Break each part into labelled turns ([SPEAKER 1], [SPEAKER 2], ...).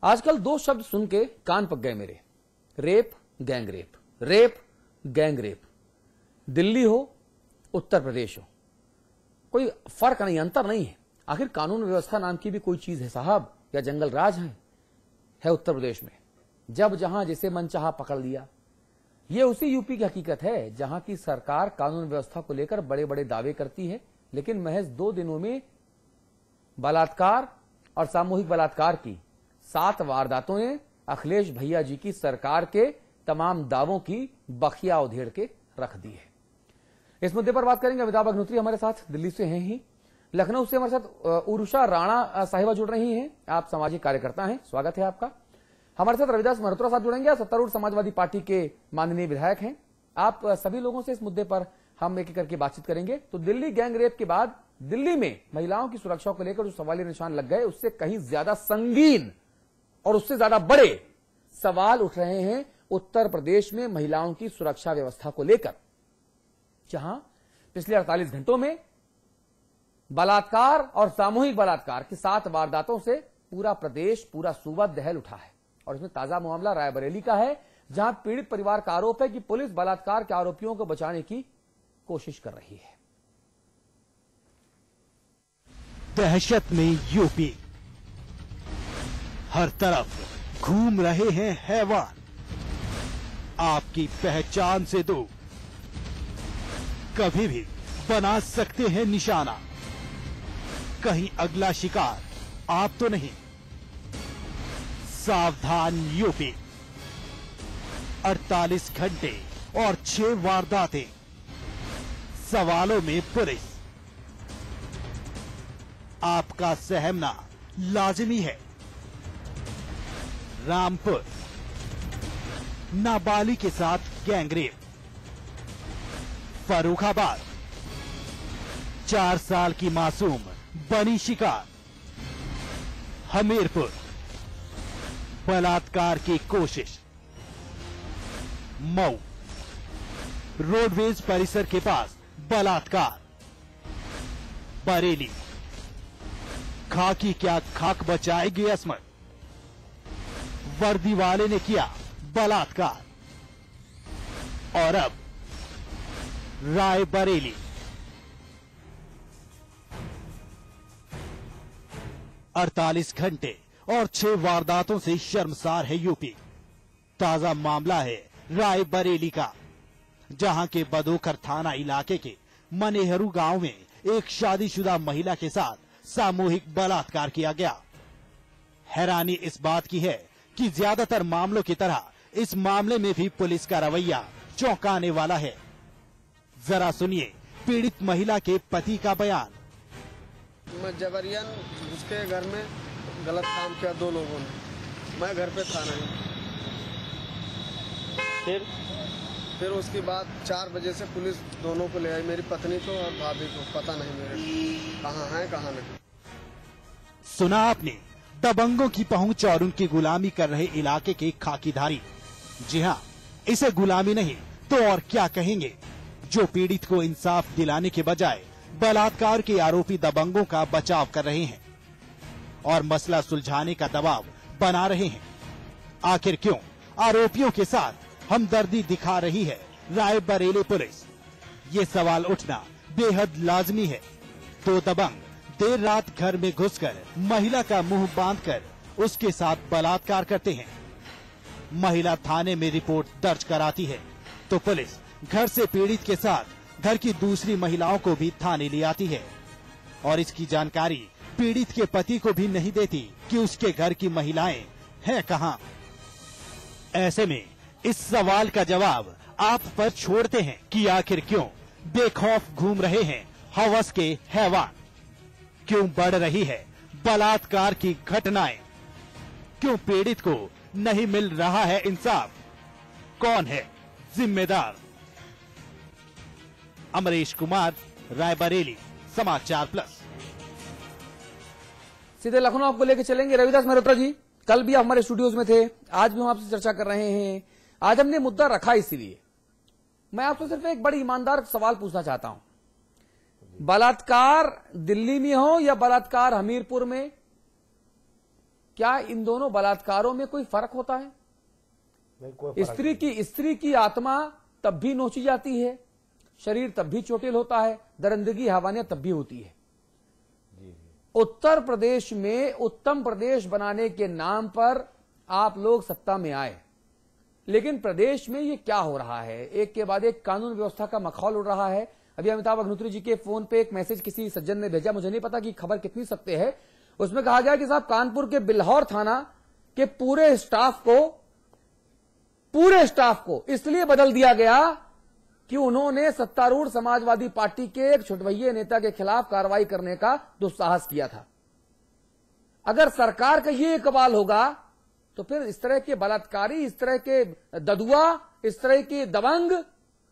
[SPEAKER 1] आजकल दो शब्द सुन के कान पक गए मेरे, rape gang rape, rape gang rape. Delhi हो उत्तर प्रदेश हो, कोई फर्क नहीं, अंतर नहीं है। आखिर कानून व्यवस्था नाम की भी कोई चीज है साहब, या जंगल राज है उत्तर प्रदेश में। जब जहां जिसे मन चाहा पकड़ लिया। यह उसी यूपी की हकीकत है जहां की सरकार कानून व्यवस्था को लेकर बड़े बड़े दावे करती है, लेकिन महज 2 दिनों में बलात्कार और सामूहिक बलात्कार की 7 वारदातों ने अखिलेश भैया जी की सरकार के तमाम दावों की बखिया उधेड़ के रख दी है। इस मुद्दे पर बात करेंगे। अमिताभ अग्निहोत्री हमारे साथ दिल्ली से हैं ही, लखनऊ से हमारे साथ उरुषा राणा साहिबा जुड़ रही हैं। आप सामाजिक कार्यकर्ता हैं, स्वागत है आपका। हमारे साथ रविदास मल्होत्रा साहब जुड़ेंगे, सत्तारूढ़ समाजवादी पार्टी के माननीय विधायक हैं। आप सभी लोगों से इस मुद्दे पर हम एक एक करके बातचीत करेंगे। तो दिल्ली गैंग रेप के बाद दिल्ली में महिलाओं की सुरक्षा को लेकर जो सवालिया निशान लग गए, उससे कहीं ज्यादा संगीन और उससे ज्यादा बड़े सवाल उठ रहे हैं उत्तर प्रदेश में महिलाओं की सुरक्षा व्यवस्था को लेकर, जहां पिछले 48 घंटों में बलात्कार और सामूहिक बलात्कार की 7 वारदातों से पूरा प्रदेश, पूरा सूबा दहल उठा है। और इसमें ताजा मामला रायबरेली का है, जहां पीड़ित परिवार का आरोप है कि पुलिस बलात्कार के आरोपियों को बचाने की कोशिश कर रही है।
[SPEAKER 2] दहशत में यूपी, हर तरफ घूम रहे हैं हैवान, आपकी पहचान से दूर, कभी भी बना सकते हैं निशाना। कहीं अगला शिकार आप तो नहीं। सावधान यूपी, 48 घंटे और 6 वारदातें, सवालों में पुलिस। आपका सहमना लाजिमी है। रामपुर, नाबालिग के साथ गैंगरेप। फर्रुखाबाद, 4 साल की मासूम बनी शिकार। हमीरपुर, बलात्कार की कोशिश। मऊ, रोडवेज परिसर के पास बलात्कार। बरेली, खाकी क्या खाक बचाएगी असमत, वर्दी वाले ने किया बलात्कार। और अब रायबरेली, 48 घंटे और 6 वारदातों से शर्मसार है यूपी। ताजा मामला है रायबरेली का, जहां के बदोखर थाना इलाके के मनेहरू गांव में एक शादीशुदा महिला के साथ सामूहिक बलात्कार किया गया। हैरानी इस बात की है कि ज्यादातर मामलों की तरह इस मामले में भी पुलिस का रवैया चौंकाने वाला है। जरा सुनिए पीड़ित महिला के पति का बयान।
[SPEAKER 3] मैं जबरियन उसके घर में गलत काम किया 2 लोगों ने। मैं घर पे था नहीं। फिर उसके बाद 4 बजे से पुलिस दोनों को ले आई, मेरी पत्नी को और भाभी को। पता नहीं मेरे कहाँ हैं कहाँ नहीं।
[SPEAKER 2] सुना आपने, दबंगों की पहुंच और उनकी गुलामी कर रहे इलाके के खाकीधारी। जी हाँ, इसे गुलामी नहीं तो और क्या कहेंगे, जो पीड़ित को इंसाफ दिलाने के बजाय बलात्कार के आरोपी दबंगों का बचाव कर रहे हैं और मसला सुलझाने का दबाव बना रहे हैं। आखिर क्यों आरोपियों के साथ हमदर्दी दिखा रही है रायबरेली पुलिस? ये सवाल उठना बेहद लाजमी है। 2 दबंग देर रात घर में घुसकर महिला का मुंह बांधकर उसके साथ बलात्कार करते हैं। महिला थाने में रिपोर्ट दर्ज कराती है तो पुलिस घर से पीड़ित के साथ घर की दूसरी महिलाओं को भी थाने ले आती है और इसकी जानकारी पीड़ित के पति को भी नहीं देती कि उसके घर की महिलाएं हैं कहां। ऐसे में इस सवाल का जवाब आप पर छोड़ते हैं कि आखिर क्यों बेखौफ घूम रहे हैं हवस के हैवान? क्यों बढ़ रही है बलात्कार की घटनाएं? क्यों पीड़ित को नहीं मिल रहा है इंसाफ? कौन है जिम्मेदार? अमरीश कुमार, रायबरेली, समाचार प्लस।
[SPEAKER 1] सीधे लखनऊ आपको लेकर चलेंगे। रविदास मल्होत्रा जी, कल भी आप हमारे स्टूडियोज में थे, आज भी हम आपसे चर्चा कर रहे हैं। आज हमने मुद्दा रखा इसीलिए मैं आपसे सिर्फ एक बड़ी ईमानदार सवाल पूछना चाहता हूं। बलात्कार दिल्ली में हो या बलात्कार हमीरपुर में, क्या इन दोनों बलात्कारों में कोई फर्क होता है?
[SPEAKER 4] नहीं, कोई फर्क
[SPEAKER 1] स्त्री की आत्मा तब भी नोची जाती है, शरीर तब भी चोटिल होता है, दरिंदगी हैवानियत तब भी होती है। उत्तर प्रदेश में उत्तम प्रदेश बनाने के नाम पर आप लोग सत्ता में आए, लेकिन प्रदेश में ये क्या हो रहा है? एक के बाद एक कानून व्यवस्था का मखौल उड़ रहा है। अभी अमिताभ अग्निहोत्री जी के फोन पे एक मैसेज किसी सज्जन ने भेजा, मुझे नहीं पता कि खबर कितनी सत्य है। उसमें कहा गया कि साहब कानपुर के बिल्हौर थाना के पूरे स्टाफ को इसलिए बदल दिया गया कि उन्होंने सत्तारूढ़ समाजवादी पार्टी के एक छुटभइये नेता के खिलाफ कार्रवाई करने का दुस्साहस किया था। अगर सरकार का ये इकबाल होगा तो फिर इस तरह के बलात्कारी, इस तरह के ददुआ, इस तरह के दबंग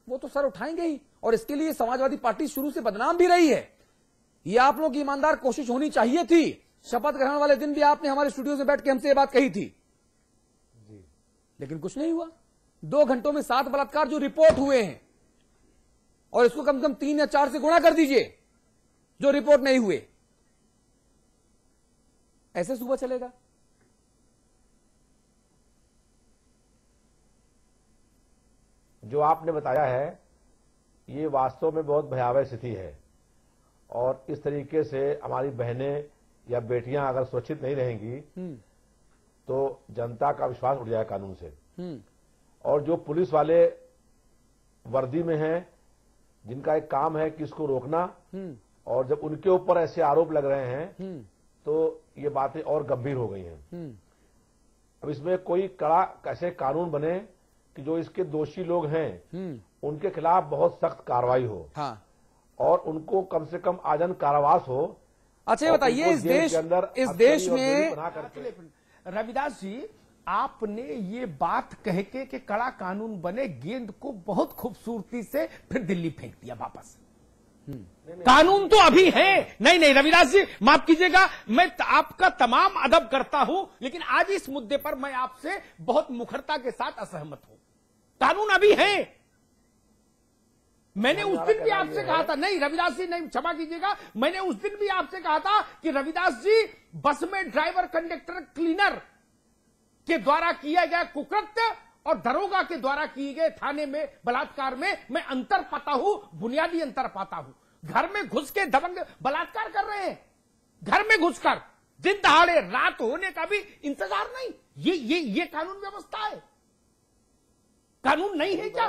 [SPEAKER 1] वो तो सर उठाएंगे ही। और इसके लिए समाजवादी पार्टी शुरू से बदनाम भी रही है। ये आप लोगों की ईमानदार कोशिश होनी चाहिए थी। शपथ ग्रहण वाले दिन भी आपने हमारे स्टूडियो में बैठ के हमसे ये बात कही थी, लेकिन कुछ नहीं हुआ। 2 घंटों में 7 बलात्कार जो रिपोर्ट हुए हैं, और इसको कम से कम 3 या 4 से गुणा कर दीजिए जो रिपोर्ट नहीं हुए। ऐसे सुबह चलेगा?
[SPEAKER 4] जो आपने बताया है ये वास्तव में बहुत भयावह स्थिति है, और इस तरीके से हमारी बहनें या बेटियां अगर सुरक्षित नहीं रहेंगी तो जनता का विश्वास उठ जाएगा कानून से। और जो पुलिस वाले वर्दी में हैं, जिनका एक काम है कि इसको रोकना, और जब उनके ऊपर ऐसे आरोप लग रहे हैं तो ये बातें और गंभीर हो गई हैं। अब इसमें कोई कड़ा कैसे कानून बने कि जो इसके दोषी लोग हैं उनके खिलाफ बहुत सख्त कार्रवाई हो।
[SPEAKER 1] हाँ।
[SPEAKER 4] और उनको कम से कम आजीवन कारावास हो।
[SPEAKER 1] अच्छा ये बताइए, इस देश में
[SPEAKER 5] रविदास जी, आपने ये बात कह के कि कड़ा कानून बने, गेंद को बहुत खूबसूरती से फिर दिल्ली फेंक दिया वापस। कानून तो अभी है। नहीं रविदास जी माफ कीजिएगा, मैं आपका तमाम अदब करता हूं, लेकिन आज इस मुद्दे पर मैं आपसे बहुत मुखरता के साथ असहमत हूं। कानून अभी है। मैंने उस दिन भी आपसे कहा था, नहीं रविदास जी नहीं, क्षमा कीजिएगा, मैंने उस दिन भी आपसे कहा था कि रविदास जी बस में ड्राइवर, कंडक्टर, क्लीनर के द्वारा किया गया कुकृत्य और दरोगा के द्वारा किए गए थाने में बलात्कार में मैं अंतर पाता हूं, बुनियादी अंतर पाता हूं। घर में घुस के दबंग बलात्कार कर रहे हैं, घर में घुसकर, दिन दहाड़े, रात होने का भी इंतजार नहीं। ये कानून व्यवस्था है? कानून नहीं है क्या?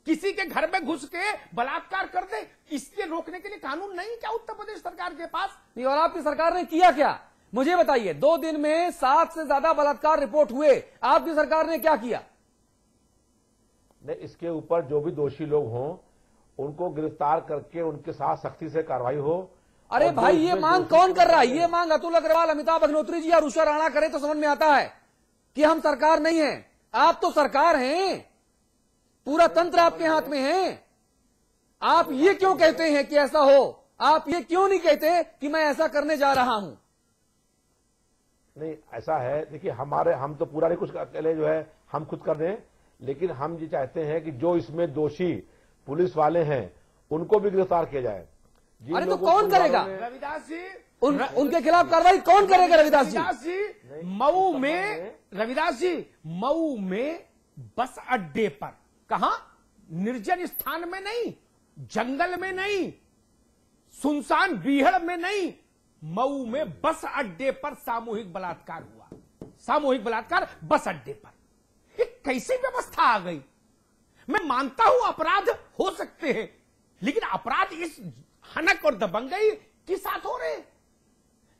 [SPEAKER 5] किसी के घर में घुस के बलात्कार कर दे, इसके रोकने के लिए कानून नहीं क्या उत्तर प्रदेश सरकार के पास?
[SPEAKER 1] नहीं। और आपकी सरकार ने किया क्या, मुझे बताइए। 2 दिन में 7 से ज्यादा बलात्कार रिपोर्ट हुए, आपकी सरकार ने क्या किया?
[SPEAKER 4] नहीं, इसके ऊपर जो भी दोषी लोग हों उनको गिरफ्तार करके उनके साथ सख्ती से कार्रवाई हो।
[SPEAKER 1] अरे भाई, ये मांग कौन कर रहा है? ये मांग अतुल अग्रवाल, अमिताभ अग्निहोत्री जी और उषा राणा करे तो समझ में आता है कि हम सरकार नहीं है। आप तो सरकार हैं, पूरा तंत्र आपके हाथ में है। आप ये क्यों कहते हैं कि ऐसा हो? आप ये क्यों नहीं कहते कि मैं ऐसा करने जा रहा हूं?
[SPEAKER 4] नहीं, ऐसा है, देखिए हम तो पूरा नहीं कुछ अकेले जो है हम खुद कर दें, लेकिन हम ये चाहते हैं कि जो इसमें दोषी पुलिस वाले हैं उनको भी गिरफ्तार किया जाए।
[SPEAKER 1] अरे तो कौन करेगा
[SPEAKER 5] रविदास जी?
[SPEAKER 1] उनके खिलाफ कार्रवाई कौन करेगा? रविदास जी
[SPEAKER 5] मऊ में, रविदास जी मऊ में बस अड्डे पर, कहां? निर्जन स्थान में नहीं, जंगल में नहीं, सुनसान बीहड़ में नहीं, मऊ में बस अड्डे पर सामूहिक बलात्कार हुआ। सामूहिक बलात्कार बस अड्डे पर। ये कैसी व्यवस्था आ गई? मैं मानता हूं अपराध हो सकते हैं, लेकिन अपराध इस हनक और दबंगई के साथ हो रहे हैं।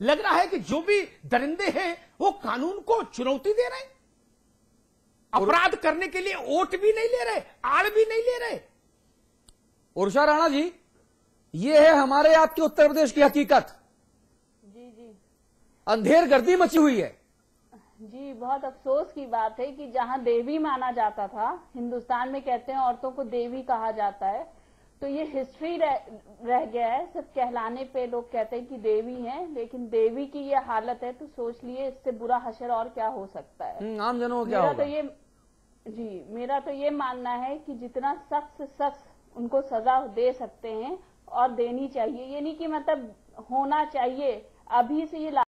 [SPEAKER 5] लग रहा है कि जो भी दरिंदे हैं वो कानून को चुनौती दे रहे हैं, अपराध करने के लिए वोट भी नहीं ले रहे, आड़ भी नहीं ले रहे।
[SPEAKER 1] उषा राणा जी, ये है हमारे आपके उत्तर प्रदेश की हकीकत।
[SPEAKER 6] जी
[SPEAKER 1] अंधेर गर्दी मची हुई है।
[SPEAKER 6] जी, बहुत अफसोस की बात है कि जहां देवी माना जाता था, हिंदुस्तान में कहते हैं औरतों को देवी कहा जाता है, तो ये हिस्ट्री रह गया है। सिर्फ कहलाने पे लोग कहते हैं कि देवी हैं, लेकिन देवी की ये हालत है तो सोच लिए इससे बुरा हशर और क्या हो सकता है।
[SPEAKER 1] आम जनों को क्या होगा?
[SPEAKER 6] मेरा तो ये मानना है कि जितना सख्त से सख्त उनको सजा दे सकते हैं और देनी चाहिए। ये नहीं कि मतलब होना चाहिए अभी से ये